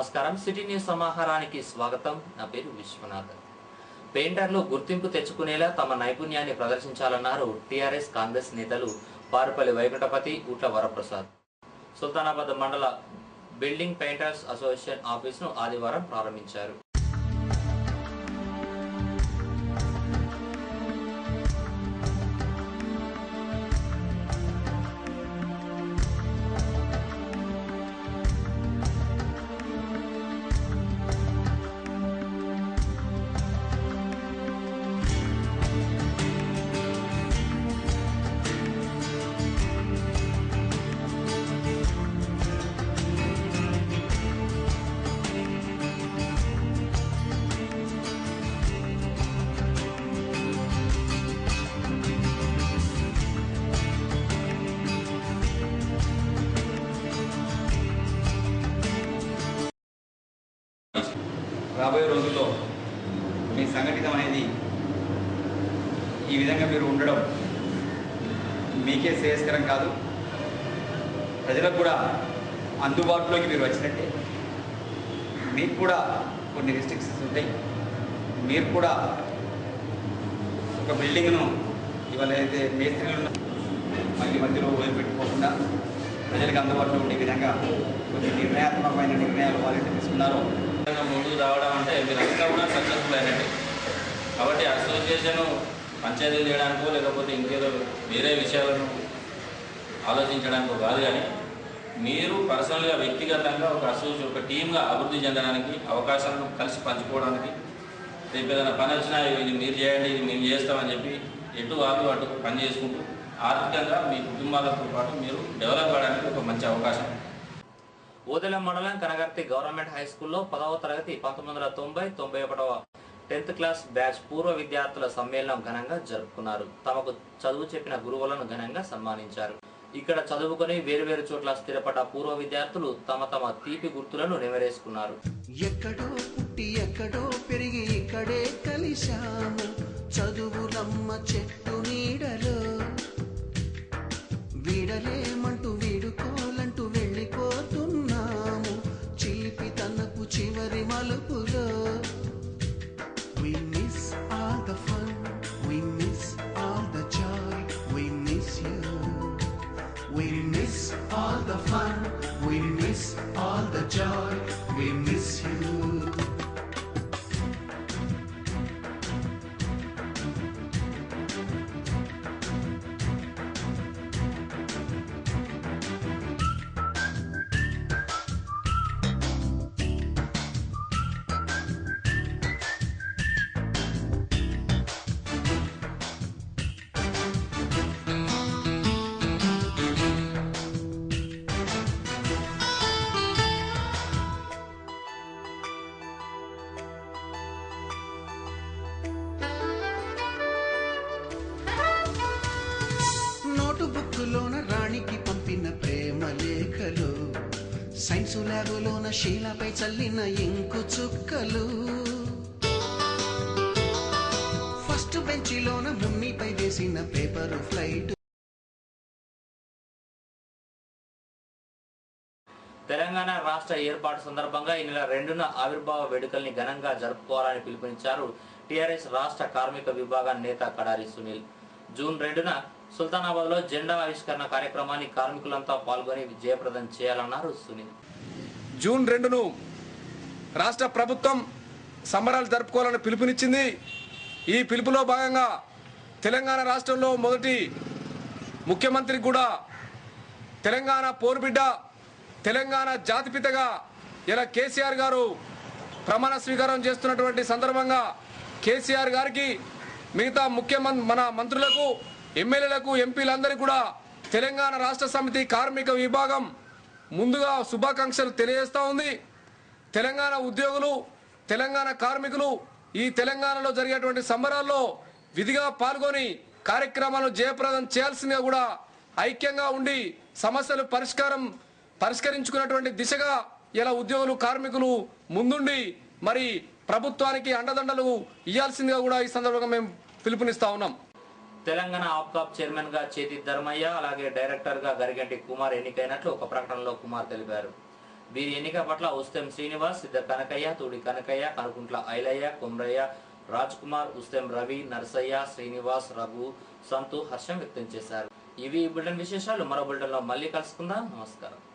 నమస్కారం city news సమాహారానికి స్వాగతం నా పేరు విశ్వనాథ్ పెయింటర్లు గుర్తింపు తెచ్చుకునేలా తమ నైపుణ్యాన్ని ప్రదర్శించాలన్నారు టిఆర్ఎస్ కాంగ్రెస్ నేతలు పారుపల్లి వైకుంఠపతి ఊట్ల వరప్రసాద్ సుల్తానాబాద్ మండల బిల్డింగ్ పెయింటర్స్ అసోసియేషన్ ఆఫీసును ఆదివారం ప్రారంభించారు రాబోయే రోజుల్లో మీ సంఘటితం అనేది ఈ విధంగా మీరు ఉండడం మీకే శ్రేయస్కరం కాదు, ప్రజలకు కూడా అందుబాటులోకి మీరు వచ్చినట్టే. మీకు కూడా కొన్ని రిస్ట్రిక్షన్స్ ఉంటాయి. మీరు కూడా ఒక బిల్డింగ్ను ఇవాళ అయితే మేస్త్రీలు మధ్యలో వదిలిపెట్టుకోకుండా ప్రజలకు అందుబాటులో ఉండే విధంగా కొన్ని నిర్ణయాత్మకమైన నిర్ణయాలు వాళ్ళు తీసుకున్నారో ముందుకు రావడం అంటే మీరంతా కూడా సక్సెస్ఫుల్ అయినట్టు. కాబట్టి అసోసియేషన్ పంచాయతీలు చేయడానికో లేకపోతే ఇంకేదో వేరే విషయాలను ఆలోచించడానికో కాదు, కానీ మీరు పర్సనల్గా వ్యక్తిగతంగా ఒక టీమ్గా అభివృద్ధి చెందడానికి, అవకాశాలను కలిసి పంచుకోవడానికి, రేపు ఏదైనా పని వచ్చినా ఇది మీరు చేయండి ఇది మేము చేస్తామని చెప్పి ఎటు వాళ్ళు అటు పని చేసుకుంటూ ఆర్థికంగా మీ కుటుంబాలతో పాటు మీరు డెవలప్ అవ్వడానికి ఒక మంచి అవకాశం. ఓదెల మండలం కనగర్తి గవర్నమెంట్ హై స్కూల్లో 10వ తరగతి 1990-91వ 10th క్లాస్ బ్యాచ్ పూర్వ విద్యార్థుల సమ్మేళనం ఘనంగా జరుపుకున్నారు. తమకు చదువు చెప్పిన గురువులను ఘనంగా సన్మానించారు. ఇక్కడ చదువుకొని వేరువేరు చోట్ల స్థిరపడ్డ పూర్వ విద్యార్థులు తమ తీపి గుర్తులను నెమరేసుకున్నారు. ఎక్కడో పుట్టి ఎక్కడో పెరిగి ఇక్కడే కలిశాము, చదువులమ్మ చెట్టు నీడలో వీడలేమంటూ వీడుకోలంటూ వెళ్ళిపోతున్నాము, చిలిపి తనకు చివరి మలుపులో. We miss all the fun, we miss all the joy, we miss you. We miss all the fun, we miss all the joy, we miss you. బుక్కులోన రాణికి పంపిన ప్రేమ లేఖలు, సైన్సు ల్యాబులోన శీలపై చల్లిన ఇంకు చుక్కలు, ఫస్ట్ బెంచిలోన మున్నిపై వేసిన పేపరు ఫ్లైట్. తెలంగాణ రాష్ట్ర ఏర్పాటు సందర్భంగా ఈ నెల 2న ఆవిర్భావ వేడుకల్ని ఘనంగా జరుపుకోవాలని పిలుపునిచ్చారు టిఆర్ఎస్ రాష్ట్ర కార్మిక విభాగం నేత కడారి సునీల్. జూన్ 2న సుల్తానాబాద్ లో జెండా ఆవిష్కరణ కార్యక్రమాన్ని కార్మికులంతా పాల్గొని విజయప్రదం చేయాలన్నారు సునీల్. జూన్ 2ను రాష్ట్ర ప్రభుత్వం సంబరాలు జరుపుకోవాలని పిలుపునిచ్చింది. ఈ పిలుపులో భాగంగా తెలంగాణ రాష్ట్రంలో మొదటి ముఖ్యమంత్రి కూడా తెలంగాణ పోరుబిడ్డ, తెలంగాణ జాతిపితగా ఇలా కేసీఆర్ గారు ప్రమాణ స్వీకారం చేస్తున్నటువంటి సందర్భంగా కేసీఆర్ గారికి, మిగతా మన మంత్రులకు, ఎమ్మెల్యేలకు, ఎంపీలందరికీ కూడా తెలంగాణ రాష్ట్ర సమితి కార్మిక విభాగం ముందుగా శుభాకాంక్షలు తెలియజేస్తూ ఉంది. తెలంగాణ ఉద్యోగులు, తెలంగాణ కార్మికులు ఈ తెలంగాణలో జరిగేటువంటి సంబరాల్లో విధిగా పాల్గొని కార్యక్రమాలను జయప్రదం చేయాల్సిందిగా కూడా ఐక్యంగా ఉండి సమస్యలు పరిష్కరించుకున్నటువంటి దిశగా ఇలా ఉద్యోగులు, కార్మికులు ముందుండి మరి ప్రభుత్వానికి అండదండలు ఇవ్వాల్సిందిగా కూడా ఈ సందర్భంగా మేము పిలుపునిస్తా ఉన్నాం. తెలంగాణ ఆప్కాప్ చైర్మన్ గా చేతి ధర్మయ్య, అలాగే డైరెక్టర్ గా గరిగంటి కుమార్ ఎన్నికైనట్లు ఒక ప్రకటనలో కుమార్ తెలిపారు. వీరి ఎన్నిక పట్ల ఉస్తెం శ్రీనివాస్, సిద్ధ కనకయ్య, తూడి కనకయ్య, కనుకుంట్ల ఐలయ్య, కుమ్రయ్య, రాజ్ కుమార్, ఉస్తెం రవి, నర్సయ్య, శ్రీనివాస్, రఘు, సంతు హర్షం వ్యక్తం చేశారు. ఇవి బులెటిన్ విశేషాలు. మరో బులెటిన్లో మళ్ళీ కలుసుకుందాం. నమస్కారం.